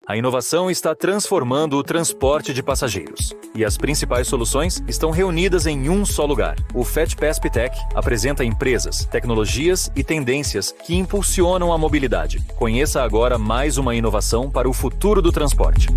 A inovação está transformando o transporte de passageiros. E as principais soluções estão reunidas em um só lugar. O FatPesp Tech apresenta empresas, tecnologias e tendências que impulsionam a mobilidade. Conheça agora mais uma inovação para o futuro do transporte.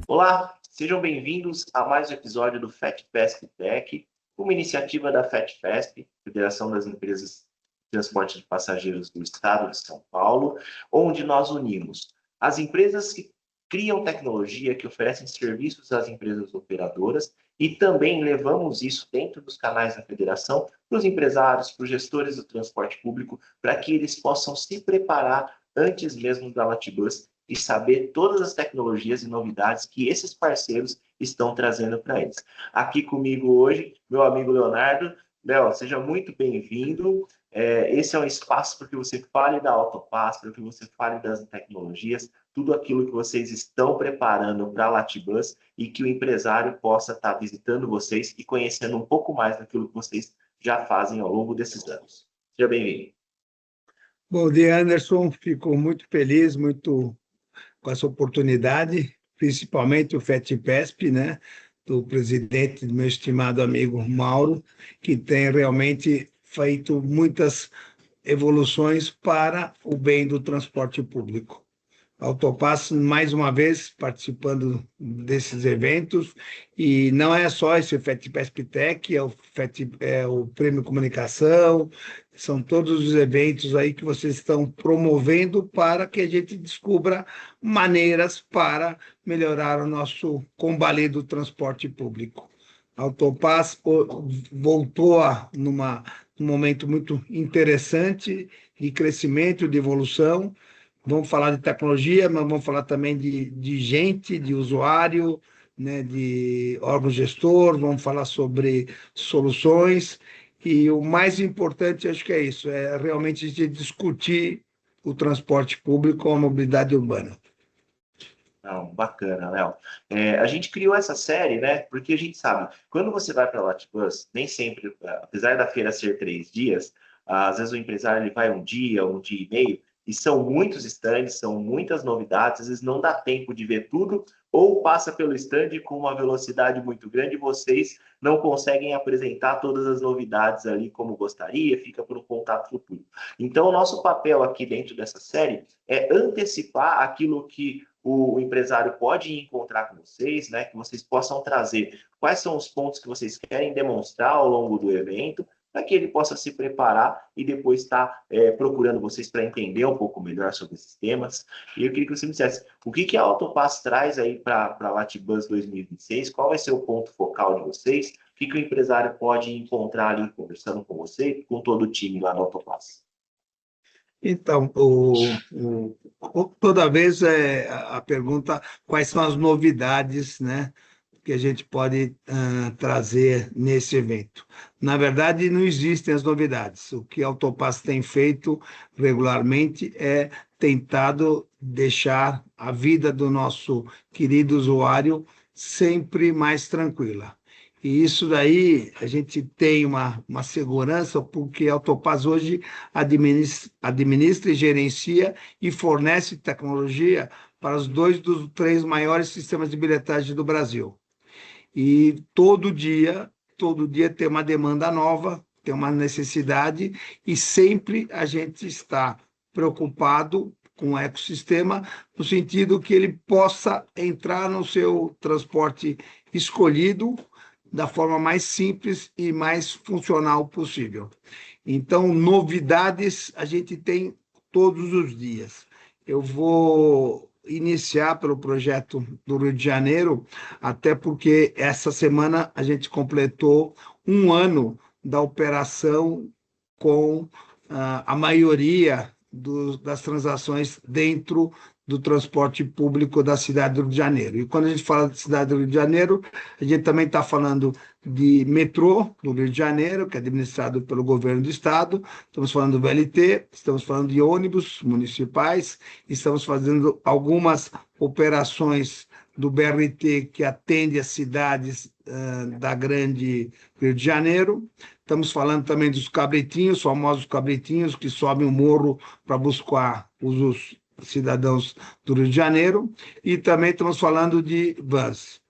Olá, sejam bem-vindos a mais um episódio do FatPesp Tech, uma iniciativa da FatPesp, Federação das Empresas de Transporte de Passageiros do Estado de São Paulo, onde nós unimos as empresas que criam tecnologia, que oferecem serviços às empresas operadoras e também levamos isso dentro dos canais da federação para os empresários, para os gestores do transporte público, para que eles possam se preparar antes mesmo da Latibus e saber todas as tecnologias e novidades que esses parceiros estão trazendo para eles. Aqui comigo hoje, meu amigo Leonardo. Léo, seja muito bem-vindo. Esse é um espaço para que você fale da Autopass, para que você fale das tecnologias, tudo aquilo que vocês estão preparando para a Latibus e que o empresário possa estar visitando vocês e conhecendo um pouco mais daquilo que vocês já fazem ao longo desses anos. Seja bem-vindo. Bom dia, Anderson. Fico muito feliz, muito com essa oportunidade, principalmente o FatPesp, né? Do presidente, do meu estimado amigo Mauro, que tem realmente feito muitas evoluções para o bem do transporte público. A Autopass, mais uma vez, participando desses eventos, e não é só esse FatPesp Tech, é o Prêmio Comunicação, são todos os eventos aí que vocês estão promovendo para que a gente descubra maneiras para melhorar o nosso combalido transporte público. A Autopass voltou num momento muito interessante de crescimento, de evolução. Vamos falar de tecnologia, mas vamos falar também de gente, de usuário, né, de órgão gestor, vamos falar sobre soluções. E o mais importante, acho que é isso, é realmente a gente discutir o transporte público ou a mobilidade urbana. Não, bacana, Léo. A gente criou essa série, né? Porque a gente sabe, quando você vai para a Latibus, nem sempre, apesar da feira ser 3 dias, às vezes o empresário ele vai um dia e meio, e são muitos stands, são muitas novidades, às vezes não dá tempo de ver tudo, ou passa pelo stand com uma velocidade muito grande e vocês não conseguem apresentar todas as novidades ali como gostaria, fica para um contato futuro. Então, o nosso papel aqui dentro dessa série é antecipar aquilo que o empresário pode encontrar com vocês, né? Que vocês possam trazer quais são os pontos que vocês querem demonstrar ao longo do evento, para que ele possa se preparar e depois estar procurando vocês para entender um pouco melhor sobre esses temas. E eu queria que você me dissesse o que a Autopass traz aí para a Latibus 2026, qual vai ser o ponto focal de vocês, o que o empresário pode encontrar ali conversando com você e com todo o time lá da Autopass. Então, toda vez a pergunta quais são as novidades, né, que a gente pode trazer nesse evento. Na verdade, não existem as novidades. O que a Autopass tem feito regularmente é tentado deixar a vida do nosso querido usuário sempre mais tranquila. E isso daí a gente tem uma segurança, porque a Autopass hoje administra e gerencia e fornece tecnologia para os 2 dos 3 maiores sistemas de bilhetagem do Brasil. E todo dia tem uma demanda nova, tem uma necessidade, e sempre a gente está preocupado com o ecossistema, no sentido que ele possa entrar no seu transporte escolhido da forma mais simples e mais funcional possível. Então, novidades a gente tem todos os dias. Eu vou iniciar pelo projeto do Rio de Janeiro, até porque essa semana a gente completou 1 ano da operação com a maioria das transações dentro do transporte público da cidade do Rio de Janeiro. E quando a gente fala da cidade do Rio de Janeiro, a gente também está falando de metrô do Rio de Janeiro, que é administrado pelo governo do estado, estamos falando do VLT, estamos falando de ônibus municipais, estamos fazendo algumas operações do BRT que atende as cidades da grande Rio de Janeiro. Estamos falando também dos cabritinhos, famosos cabritinhos, que sobem o morro para buscar os cidadãos do Rio de Janeiro, e também estamos falando de vans.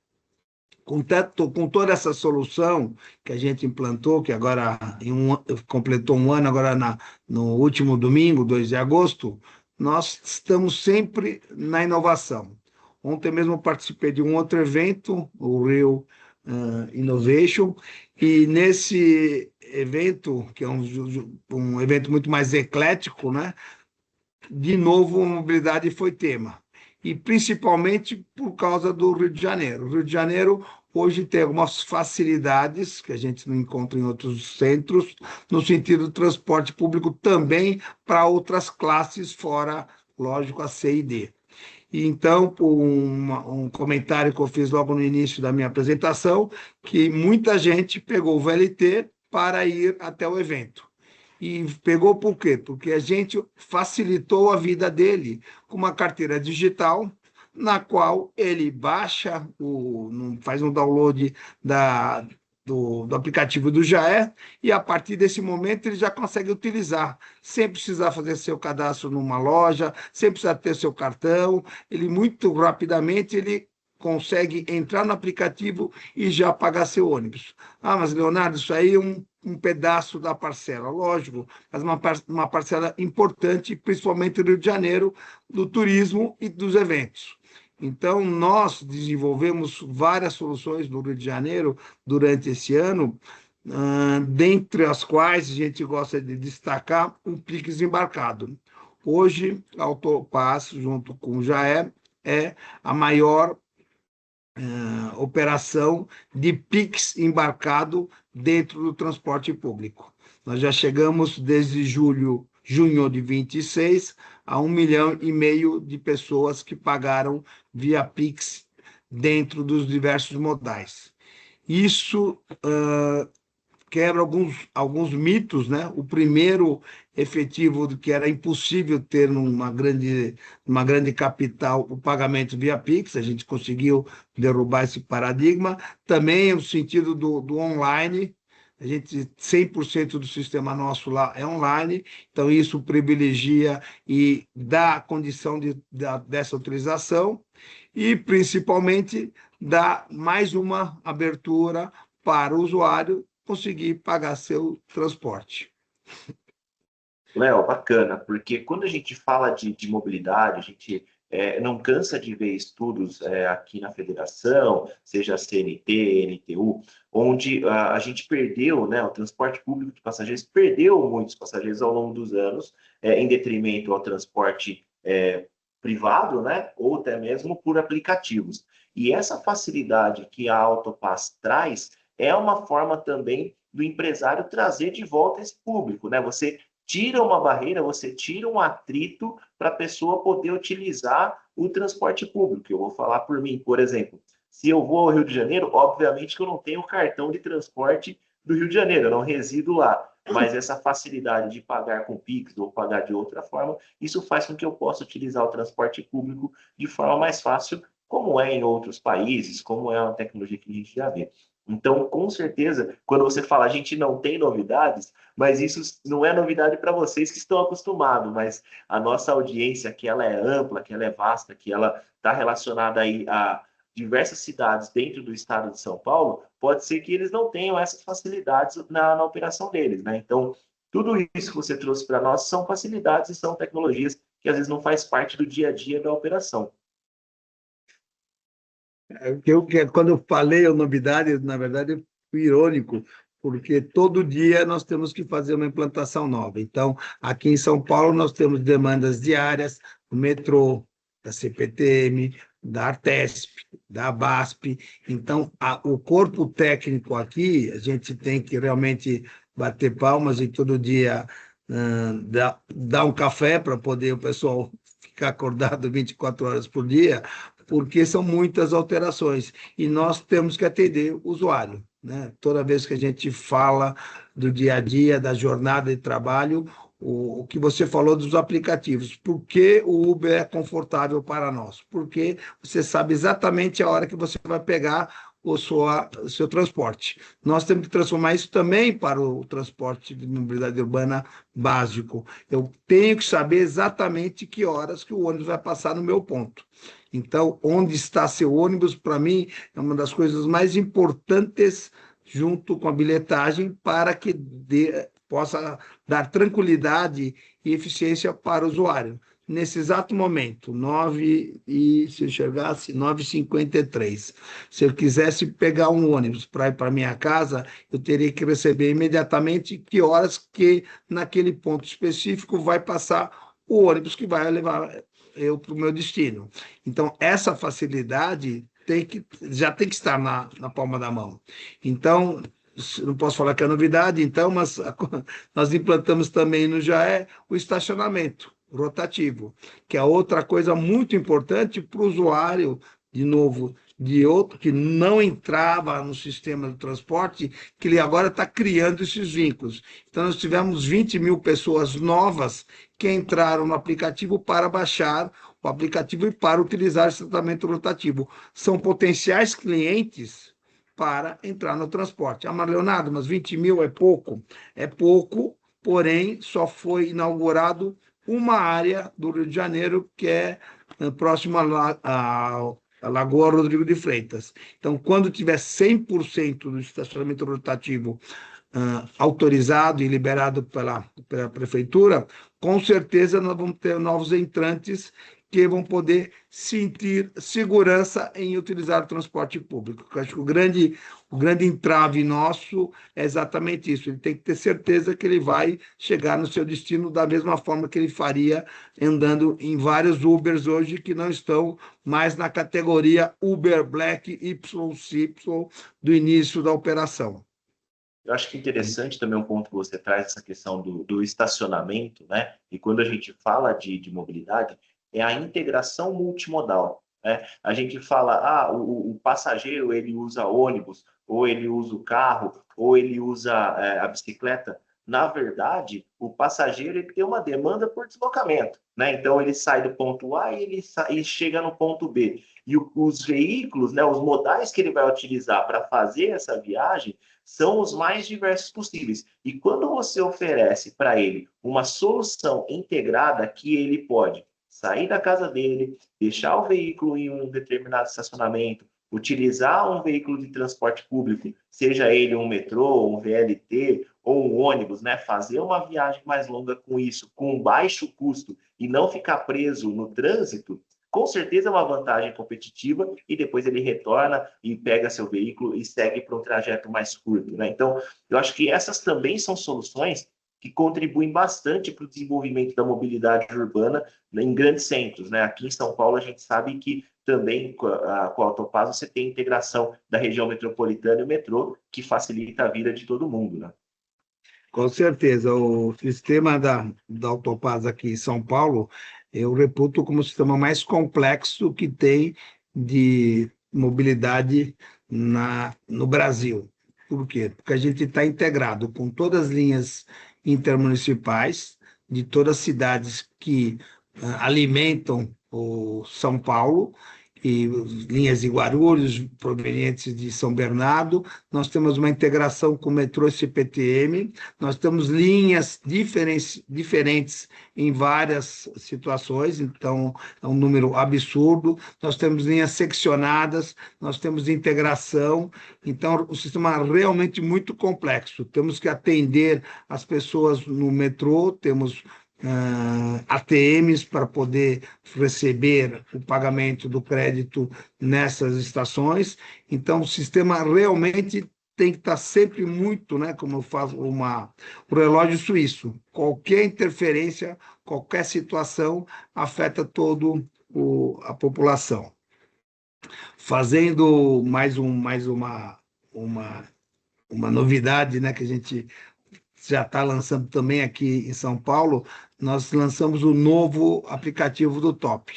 Com toda essa solução que a gente implantou, que agora completou um ano, agora no último domingo, 2 de agosto, nós estamos sempre na inovação. Ontem mesmo eu participei de um outro evento, o Rio Innovation, e nesse evento, que é um evento muito mais eclético, né? De novo, a mobilidade foi tema. E principalmente por causa do Rio de Janeiro. O Rio de Janeiro hoje tem algumas facilidades que a gente não encontra em outros centros, no sentido do transporte público também para outras classes, fora, lógico, a C e D. E então, por um comentário que eu fiz logo no início da minha apresentação, que muita gente pegou o VLT para ir até o evento. E pegou por quê? Porque a gente facilitou a vida dele com uma carteira digital, na qual ele baixa, faz um download do aplicativo do Jaé, e a partir desse momento ele já consegue utilizar, sem precisar fazer seu cadastro numa loja, sem precisar ter seu cartão, ele muito rapidamente ele consegue entrar no aplicativo e já pagar seu ônibus. Ah, mas Leonardo, isso aí é um pedaço da parcela, lógico, mas uma parcela importante, principalmente no Rio de Janeiro, do turismo e dos eventos. Então, nós desenvolvemos várias soluções no Rio de Janeiro durante esse ano, dentre as quais a gente gosta de destacar o Pix embarcado. Hoje, a Autopass, junto com o Jaé, é a maior operação de Pix embarcado dentro do transporte público. Nós já chegamos desde junho de 26 a 1,5 milhão de pessoas que pagaram via Pix dentro dos diversos modais. Isso quebra alguns mitos, né? O primeiro efetivo do que era impossível ter numa grande capital o pagamento via Pix, a gente conseguiu derrubar esse paradigma. Também no sentido do online, a gente 100% do sistema nosso lá é online, então isso privilegia e dá a condição dessa utilização e, principalmente, dá mais uma abertura para o usuário conseguir pagar seu transporte. Léo, bacana, porque quando a gente fala de mobilidade, a gente não cansa de ver estudos aqui na federação, seja CNT, NTU, onde a gente perdeu, né, o transporte público de passageiros perdeu muitos passageiros ao longo dos anos, em detrimento ao transporte privado, né, ou até mesmo por aplicativos. E essa facilidade que a Autopass traz é uma forma também do empresário trazer de volta esse público, né? Você tira uma barreira, você tira um atrito para a pessoa poder utilizar o transporte público. Eu vou falar por mim, por exemplo, se eu vou ao Rio de Janeiro, obviamente que eu não tenho cartão de transporte do Rio de Janeiro, eu não resido lá, mas essa facilidade de pagar com Pix ou pagar de outra forma, isso faz com que eu possa utilizar o transporte público de forma mais fácil, como é em outros países, como é uma tecnologia que a gente já vê. Então, com certeza, quando você fala a gente não tem novidades, mas isso não é novidade para vocês que estão acostumados, mas a nossa audiência, que ela é ampla, que ela é vasta, que ela está relacionada aí a diversas cidades dentro do estado de São Paulo, pode ser que eles não tenham essas facilidades na operação deles, né? Então, tudo isso que você trouxe para nós são facilidades e são tecnologias que às vezes não faz parte do dia a dia da operação. Quando eu falei a novidade, na verdade, eu fui irônico, porque todo dia nós temos que fazer uma implantação nova. Então, aqui em São Paulo, nós temos demandas diárias do metrô, da CPTM, da Artesp, da Basp. Então, o corpo técnico aqui, a gente tem que realmente bater palmas e todo dia dar um café para poder o pessoal ficar acordado 24 horas por dia, porque são muitas alterações e nós temos que atender o usuário, né? Toda vez que a gente fala do dia a dia, da jornada de trabalho, o que você falou dos aplicativos, por que o Uber é confortável para nós? Porque você sabe exatamente a hora que você vai pegar o seu transporte. Nós temos que transformar isso também para o transporte de mobilidade urbana básico. Eu tenho que saber exatamente que horas que o ônibus vai passar no meu ponto. Então, onde está seu ônibus, para mim, é uma das coisas mais importantes, junto com a bilhetagem, para que possa dar tranquilidade e eficiência para o usuário. Nesse exato momento, 9h53. Se eu quisesse pegar um ônibus para ir para minha casa, eu teria que receber imediatamente que horas que naquele ponto específico vai passar o ônibus que vai levar eu para o meu destino. Então, essa facilidade já tem que estar na palma da mão. Então, não posso falar que é novidade, então, mas nós implantamos também no JAE o estacionamento rotativo, que é outra coisa muito importante para o usuário, de novo, de outro que não entrava no sistema de transporte, que ele agora está criando esses vínculos. Então, nós tivemos 20 mil pessoas novas que entraram no aplicativo para baixar o aplicativo e para utilizar esse tratamento rotativo. São potenciais clientes para entrar no transporte. Ah, mas Leonardo, mas 20 mil é pouco? É pouco, porém, só foi inaugurado uma área do Rio de Janeiro que é próxima à Lagoa Rodrigo de Freitas. Então, quando tiver 100% do estacionamento rotativo autorizado e liberado pela prefeitura, com certeza nós vamos ter novos entrantes que vão poder sentir segurança em utilizar o transporte público. Eu acho que o grande entrave nosso é exatamente isso. Ele tem que ter certeza que ele vai chegar no seu destino da mesma forma que ele faria andando em vários Ubers hoje, que não estão mais na categoria Uber Black YY do início da operação. Eu acho que interessante também um ponto que você traz, essa questão do estacionamento, né? E quando a gente fala de mobilidade, é a integração multimodal, né? A gente fala, o passageiro ele usa ônibus, ou ele usa o carro, ou ele usa a bicicleta. Na verdade, o passageiro ele tem uma demanda por deslocamento, né? Então ele sai do ponto A e ele chega no ponto B. E os veículos, né, os modais que ele vai utilizar para fazer essa viagem são os mais diversos possíveis. E quando você oferece para ele uma solução integrada que ele pode sair da casa dele, deixar o veículo em um determinado estacionamento, utilizar um veículo de transporte público, seja ele um metrô, um VLT ou um ônibus, né? Fazer uma viagem mais longa com isso, com baixo custo e não ficar preso no trânsito, com certeza é uma vantagem competitiva, e depois ele retorna e pega seu veículo e segue para um trajeto mais curto, né? Então, eu acho que essas também são soluções que contribuem bastante para o desenvolvimento da mobilidade urbana em grandes centros, né? Aqui em São Paulo, a gente sabe que também com a Autopaz você tem integração da região metropolitana e o metrô, que facilita a vida de todo mundo, né? Com certeza. O sistema da Autopaz aqui em São Paulo, eu reputo como o sistema mais complexo que tem de mobilidade no Brasil. Por quê? Porque a gente está integrado com todas as linhas intermunicipais de todas as cidades que alimentam o São Paulo, e linhas de Guarulhos, provenientes de São Bernardo. Nós temos uma integração com o metrô CPTM, nós temos linhas diferentes em várias situações, então é um número absurdo. Nós temos linhas seccionadas, nós temos integração, então o sistema é realmente muito complexo. Temos que atender as pessoas no metrô, temos ATMs para poder receber o pagamento do crédito nessas estações. Então, o sistema realmente tem que estar sempre muito, né, como eu faço o relógio suíço. Qualquer interferência, qualquer situação afeta toda a população. Fazendo mais uma novidade, né, que a gente já está lançando também aqui em São Paulo, nós lançamos o novo aplicativo do Top.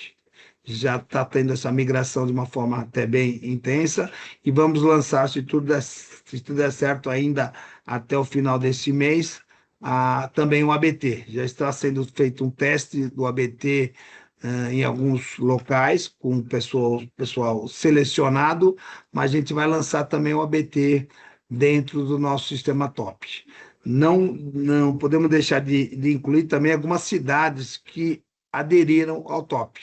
Já está tendo essa migração de uma forma até bem intensa, e vamos lançar, se tudo der certo ainda até o final desse mês, também o ABT. Já está sendo feito um teste do ABT em alguns locais, com pessoal selecionado, mas a gente vai lançar também o ABT dentro do nosso sistema top. Não podemos deixar de incluir também algumas cidades que aderiram ao top,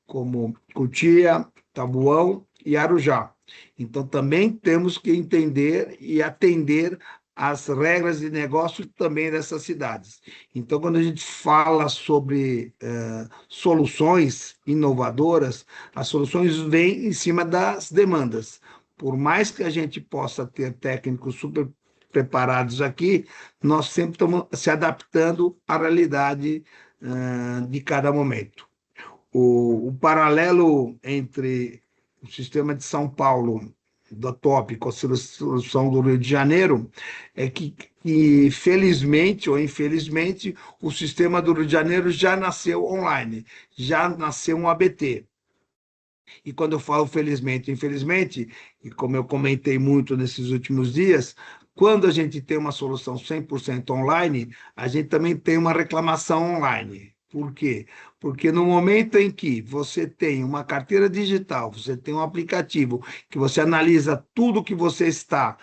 como Cotia, Tabuão e Arujá. Então, também temos que entender e atender às regras de negócio também dessas cidades. Então, quando a gente fala sobre soluções inovadoras, as soluções vêm em cima das demandas. Por mais que a gente possa ter técnicos super preparados aqui, nós sempre estamos se adaptando à realidade de cada momento. O paralelo entre o sistema de São Paulo, da TOP, com a solução do Rio de Janeiro, é que, felizmente ou infelizmente, o sistema do Rio de Janeiro já nasceu online, já nasceu um ABT. E quando eu falo felizmente, infelizmente, e como eu comentei muito nesses últimos dias, quando a gente tem uma solução 100% online, a gente também tem uma reclamação online. Por quê? Porque no momento em que você tem uma carteira digital, você tem um aplicativo que você analisa tudo que você está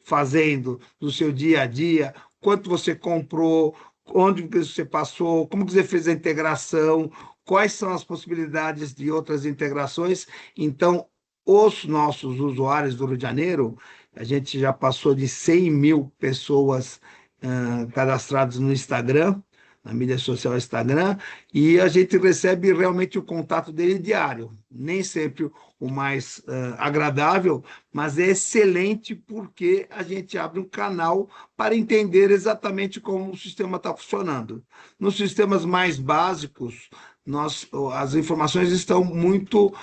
fazendo no seu dia a dia, quanto você comprou, onde você passou, como você fez a integração, quais são as possibilidades de outras integrações. Então, os nossos usuários do Rio de Janeiro, a gente já passou de 100 mil pessoas cadastradas no Instagram, na mídia social Instagram, e a gente recebe realmente o contato dele diário. Nem sempre o mais agradável, mas é excelente porque a gente abre um canal para entender exatamente como o sistema está funcionando. Nos sistemas mais básicos, as informações estão muito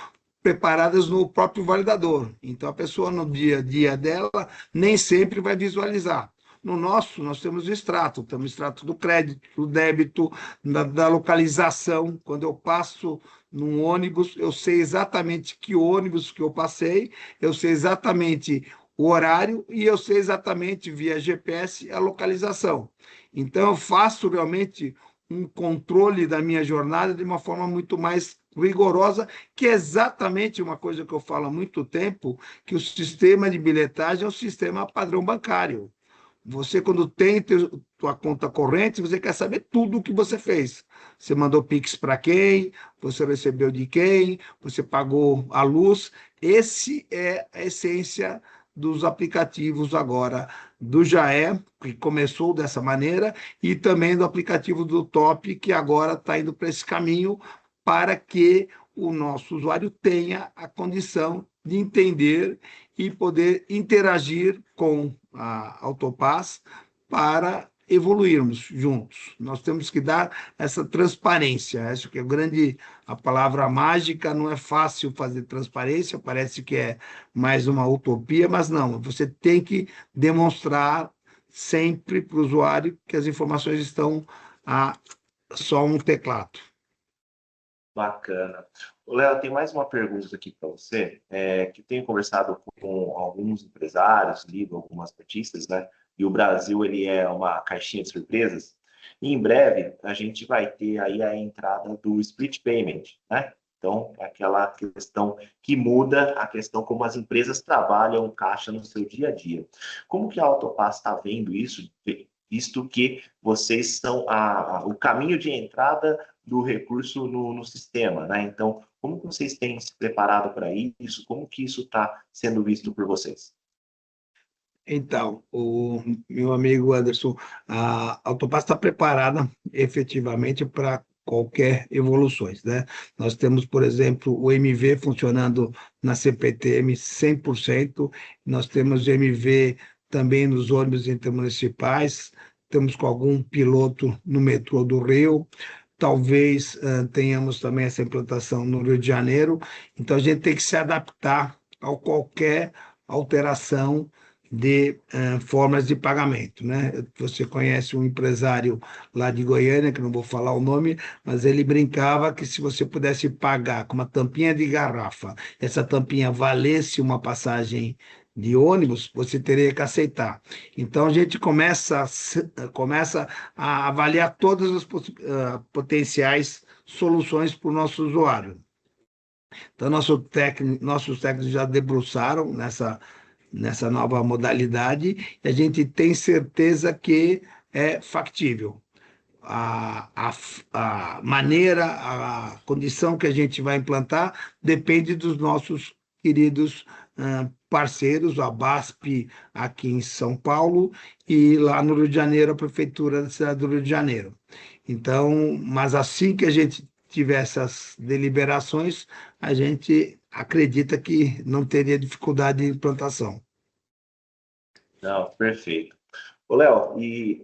preparadas no próprio validador. Então, a pessoa, no dia a dia dela, nem sempre vai visualizar. No nosso, nós temos o extrato, temos o extrato do crédito, do débito, da localização. Quando eu passo num ônibus, eu sei exatamente que ônibus que eu passei, eu sei exatamente o horário e eu sei exatamente, via GPS, a localização. Então, eu faço realmente um controle da minha jornada de uma forma muito mais rigorosa, que é exatamente uma coisa que eu falo há muito tempo, que o sistema de bilhetagem é o sistema padrão bancário. Você, quando tem tua conta corrente, você quer saber tudo o que você fez. Você mandou Pix para quem, você recebeu de quem, você pagou a luz. Esse é a essência dos aplicativos agora do Jaé, que começou dessa maneira, e também do aplicativo do Top, que agora está indo para esse caminho, para que o nosso usuário tenha a condição de entender e poder interagir com a Autopass para evoluirmos juntos. Nós temos que dar essa transparência. Acho que a palavra mágica. Não é fácil fazer transparência, parece que é mais uma utopia, mas não, você tem que demonstrar sempre para o usuário que as informações estão a só um teclado. Bacana. Léo, tem mais uma pergunta aqui para você, que tenho conversado com alguns empresários, lido algumas artistas, né? E o Brasil, ele é uma caixinha de surpresas. E em breve, a gente vai ter aí a entrada do split payment, né? Então, é aquela questão que muda a questão como as empresas trabalham caixa no seu dia a dia. Como que a Autopass está vendo isso, visto que vocês são o caminho de entrada do recurso no sistema, né? Então, como que vocês têm se preparado para isso? Como que isso está sendo visto por vocês? Então, o meu amigo Anderson, a Autopass está preparada efetivamente para qualquer evoluções, né? Nós temos, por exemplo, o MV funcionando na CPTM 100%, nós temos o MV também nos ônibus intermunicipais, temos com algum piloto no metrô do Rio, talvez tenhamos também essa implantação no Rio de Janeiro. Então, a gente tem que se adaptar a qualquer alteração de formas de pagamento, né? Você conhece um empresário lá de Goiânia, que não vou falar o nome, mas ele brincava que se você pudesse pagar com uma tampinha de garrafa, essa tampinha valesse uma passagem de ônibus, você teria que aceitar. Então, a gente começa a avaliar todas as potenciais soluções para o nosso usuário. Então, nossos técnicos já debruçaram nessa nova modalidade e a gente tem certeza que é factível. A maneira, a condição que a gente vai implantar depende dos nossos queridos parceiros, a BASP aqui em São Paulo e lá no Rio de Janeiro, a Prefeitura da cidade do Rio de Janeiro. Então, mas assim que a gente tiver essas deliberações, a gente acredita que não teria dificuldade de implantação. Não, perfeito. Ô, Léo, e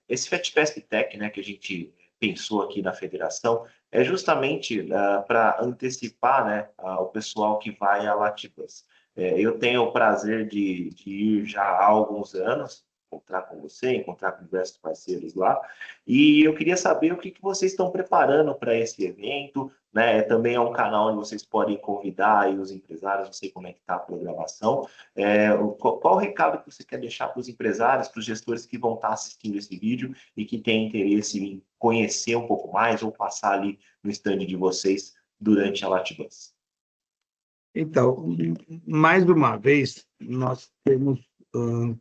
esse FETPESP Tech, né, que a gente pensou aqui na federação, é justamente para antecipar, né, o pessoal que vai a Latibus. Eu tenho o prazer de ir já há alguns anos, encontrar com você, encontrar com diversos parceiros lá, e eu queria saber o que vocês estão preparando para esse evento, né? Também é um canal onde vocês podem convidar aí os empresários, não sei como é que está a programação. Qual o recado que você quer deixar para os empresários, para os gestores que vão estar assistindo esse vídeo e que têm interesse em conhecer um pouco mais ou passar ali no stand de vocês durante a Latibus? Então, mais uma vez, nós temos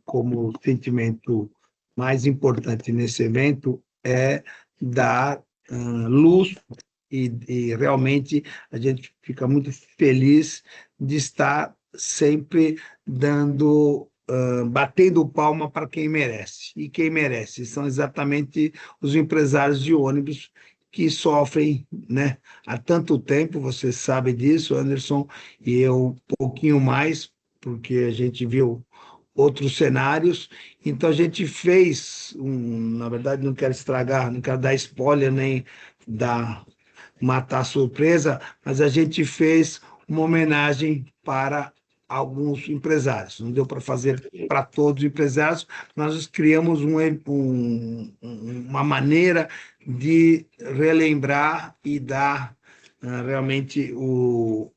como sentimento mais importante nesse evento é dar luz e realmente a gente fica muito feliz de estar sempre batendo palma para quem merece. E quem merece são exatamente os empresários de ônibus que sofrem, né, há tanto tempo, você sabe disso, Anderson, e eu um pouquinho mais, porque a gente viu outros cenários. Então a gente fez, na verdade não quero estragar, não quero dar spoiler nem matar a surpresa, mas a gente fez uma homenagem para alguns empresários. Não deu para fazer para todos os empresários, nós criamos uma maneira de relembrar e dar realmente não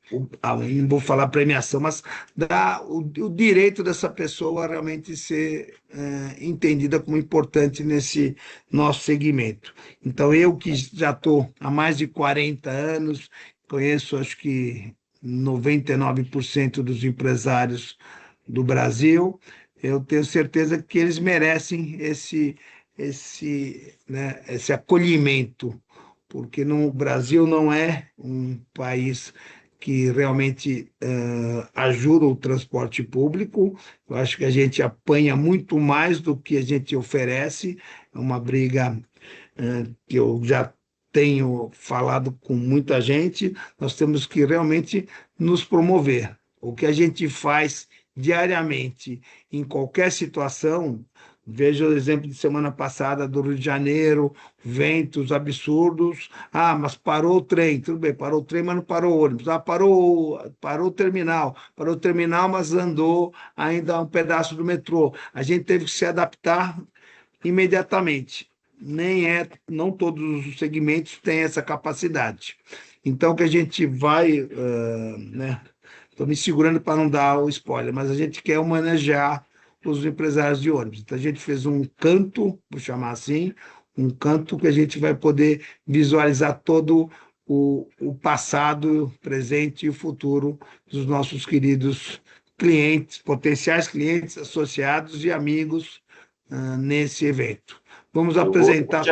vou falar premiação, mas dá o direito dessa pessoa realmente ser entendida como importante nesse nosso segmento. Então, eu que já estou há mais de 40 anos, conheço acho que 99% dos empresários do Brasil, eu tenho certeza que eles merecem esse acolhimento, porque no Brasil não é um país que realmente ajuda o transporte público. Eu acho que a gente apanha muito mais do que a gente oferece. É uma briga que eu já tenho falado com muita gente. Nós temos que realmente nos promover. O que a gente faz diariamente, em qualquer situação. Veja o exemplo de semana passada do Rio de Janeiro, ventos absurdos. Ah, mas parou o trem, tudo bem, parou o trem, mas não parou o ônibus. Ah, parou o terminal, mas andou ainda um pedaço do metrô. A gente teve que se adaptar imediatamente. Não todos os segmentos têm essa capacidade. Então, que a gente vai, estou me segurando para não dar o spoiler, mas a gente quer homenagear os empresários de ônibus. Então, a gente fez um canto, vou chamar assim, um canto que a gente vai poder visualizar todo o passado, o presente e o futuro dos nossos queridos clientes, potenciais clientes, associados e amigos nesse evento. Vamos apresentar...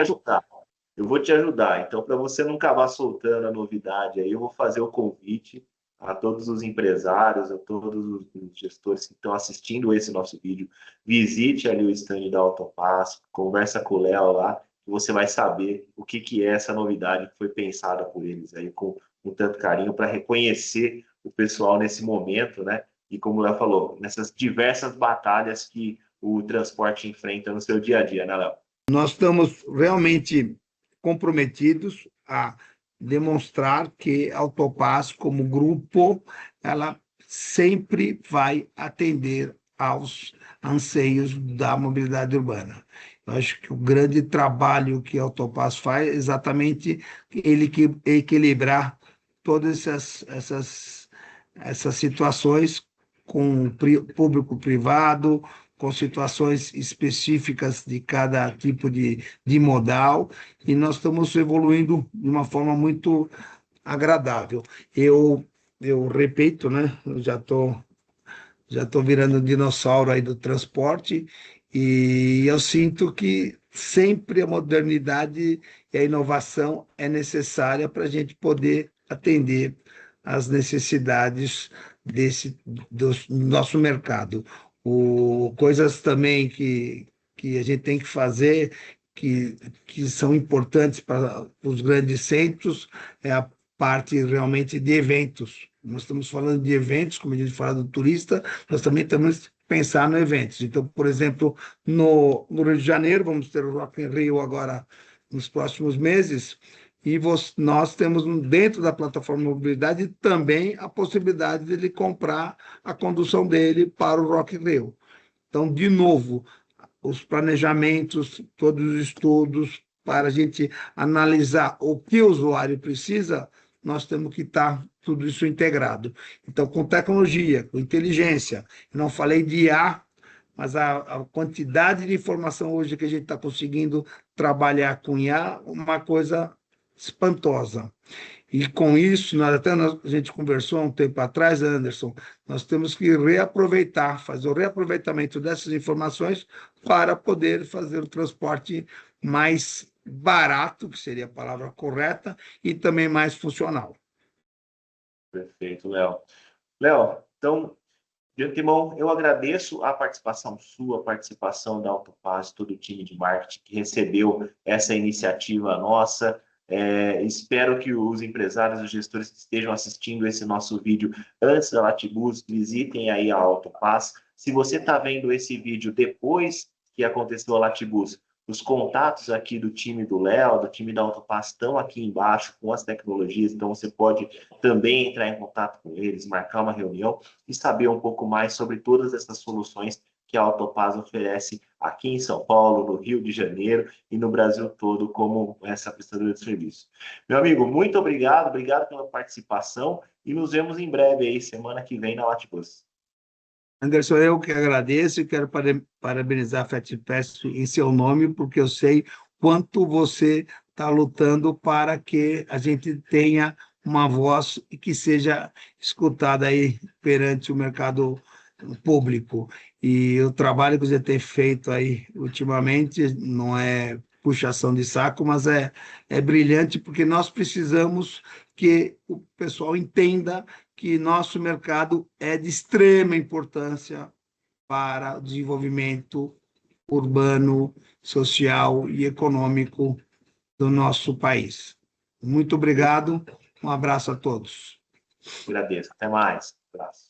Eu vou te ajudar. Então, para você não acabar soltando a novidade aí, eu vou fazer o convite a todos os empresários, a todos os gestores que estão assistindo esse nosso vídeo. Visite ali o stand da Autopass, conversa com o Léo lá, e você vai saber o que é essa novidade que foi pensada por eles aí com tanto carinho para reconhecer o pessoal nesse momento, né? E como o Léo falou, nessas diversas batalhas que o transporte enfrenta no seu dia a dia, né, Léo? Nós estamos realmente comprometidos a demonstrar que a Autopass, como grupo, ela sempre vai atender aos anseios da mobilidade urbana. Eu acho que o grande trabalho que a Autopass faz é exatamente ele equilibrar todas essas situações com público-privado, com situações específicas de cada tipo de modal, e nós estamos evoluindo de uma forma muito agradável. Eu repito, né? Eu já tô virando um dinossauro aí do transporte, e eu sinto que sempre a modernidade e a inovação é necessária para a gente poder atender às necessidades do nosso mercado. Coisas também que a gente tem que fazer, que são importantes para os grandes centros, é a parte realmente de eventos. Nós estamos falando de eventos, como a gente fala do turista, nós também temos que pensar no eventos. Então, por exemplo, no Rio de Janeiro, vamos ter o Rock in Rio agora nos próximos meses, e nós temos dentro da plataforma de mobilidade também a possibilidade de ele comprar a condução dele para o Rock in Rio. Então, de novo, os planejamentos, todos os estudos, para a gente analisar o que o usuário precisa, nós temos que estar tudo isso integrado. Então, com tecnologia, com inteligência, eu não falei de IA, mas a quantidade de informação hoje que a gente está conseguindo trabalhar com IA, uma coisa espantosa. E com isso, a gente conversou há um tempo atrás, Anderson, nós temos que reaproveitar, fazer o reaproveitamento dessas informações para poder fazer o transporte mais barato, que seria a palavra correta, e também mais funcional. Perfeito, Léo. Léo, então, de antemão, eu agradeço a participação sua, a participação da Autopass, todo o time de marketing que recebeu essa iniciativa nossa. Espero que os empresários e os gestores que estejam assistindo esse nosso vídeo antes da Latibus visitem aí a Autopass. Se você está vendo esse vídeo depois que aconteceu a Latibus, os contatos aqui do time do Léo, do time da Autopass, estão aqui embaixo com as tecnologias, então você pode também entrar em contato com eles, marcar uma reunião e saber um pouco mais sobre todas essas soluções que a Autopass oferece aqui em São Paulo, no Rio de Janeiro e no Brasil todo como essa prestadora de serviço. Meu amigo, muito obrigado pela participação e nos vemos em breve aí, semana que vem na Latibus. Anderson, eu que agradeço e quero parabenizar a FatPass em seu nome, porque eu sei quanto você está lutando para que a gente tenha uma voz e que seja escutada aí perante o mercado público. E o trabalho que você tem feito aí ultimamente não é puxação de saco, mas é brilhante, porque nós precisamos que o pessoal entenda que nosso mercado é de extrema importância para o desenvolvimento urbano, social e econômico do nosso país. Muito obrigado, um abraço a todos. Agradeço, até mais. Um abraço.